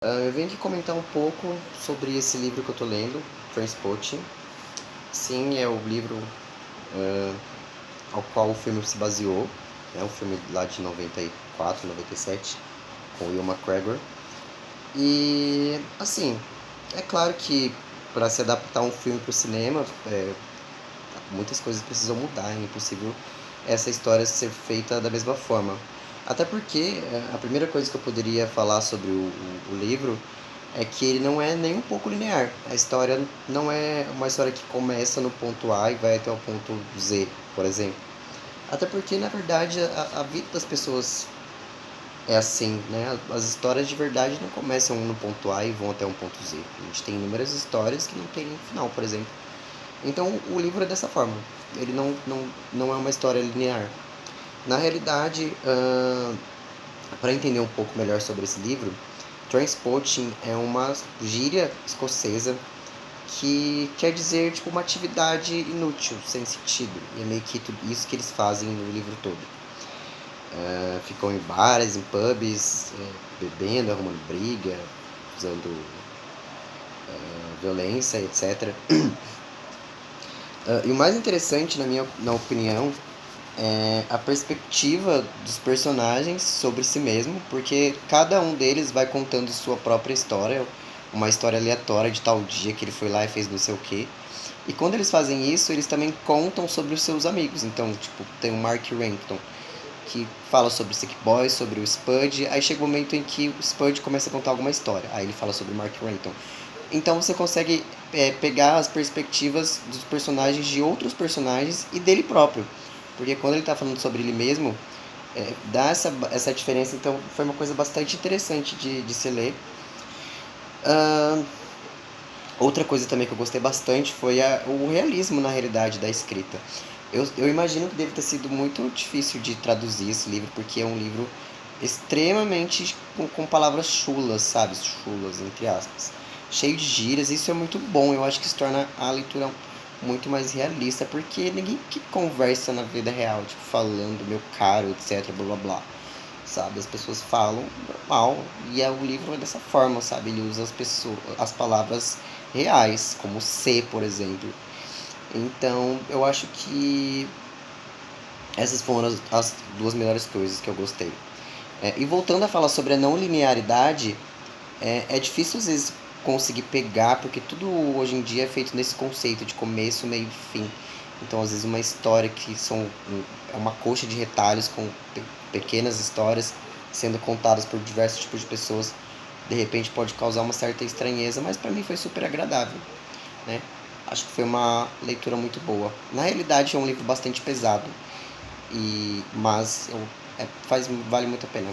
Eu venho aqui comentar um pouco sobre esse livro que eu tô lendo, Trainspotting. Sim, é o livro ao qual o filme se baseou, né? Um filme lá de 94, 97, com Will McGregor. E, assim, é claro que para se adaptar um filme para o cinema, muitas coisas precisam mudar, é impossível essa história ser feita da mesma forma. Até porque a primeira coisa que eu poderia falar sobre o livro é que ele não é nem um pouco linear. A história não é uma história que começa no ponto A e vai até o ponto Z, por exemplo. Até porque, na verdade, a vida das pessoas é assim, né? As histórias de verdade não começam no ponto A e vão até um ponto Z. A gente tem inúmeras histórias que não tem final, por exemplo. Então, o livro é dessa forma. Ele não é uma história linear. Na realidade, para entender um pouco melhor sobre esse livro, Trainspotting é uma gíria escocesa que quer dizer tipo uma atividade inútil, sem sentido. E é meio que tudo isso que eles fazem no livro todo. Ficam em bares, em pubs, bebendo, arrumando briga, usando violência, etc. E o mais interessante, na opinião, é a perspectiva dos personagens sobre si mesmo, porque cada um deles vai contando sua própria história, uma história aleatória de tal dia que ele foi lá e fez não sei o quê. E quando eles fazem isso, eles também contam sobre os seus amigos. Então, tipo, tem o Mark Renton, que fala sobre o Sick Boy, sobre o Spud. Aí chega o momento em que o Spud começa a contar alguma história. Aí ele fala sobre o Mark Renton. Então você consegue pegar as perspectivas dos personagens de outros personagens e dele próprio. Porque quando ele está falando sobre ele mesmo, dá essa diferença. Então foi uma coisa bastante interessante de se ler. Outra coisa também que eu gostei bastante foi o realismo, na realidade, da escrita. Eu imagino que deve ter sido muito difícil de traduzir esse livro, porque é um livro extremamente com palavras chulas, sabe? Chulas, entre aspas. Cheio de gírias, isso é muito bom. Eu acho que isso torna a leitura muito mais realista, porque ninguém que conversa na vida real, tipo, falando meu caro, etc, blá blá blá, sabe? As pessoas falam normal, e o livro é dessa forma, sabe? Ele usa as palavras reais, como ser, por exemplo. Então, eu acho que essas foram as duas melhores coisas que eu gostei. E voltando a falar sobre a não linearidade, é difícil às vezes conseguir pegar, porque tudo hoje em dia é feito nesse conceito de começo, meio e fim. Então, às vezes, uma história é uma coxa de retalhos com pequenas histórias sendo contadas por diversos tipos de pessoas, de repente pode causar uma certa estranheza, mas para mim foi super agradável, né? Acho que foi uma leitura muito boa. Na realidade, é um livro bastante pesado, mas vale muito a pena.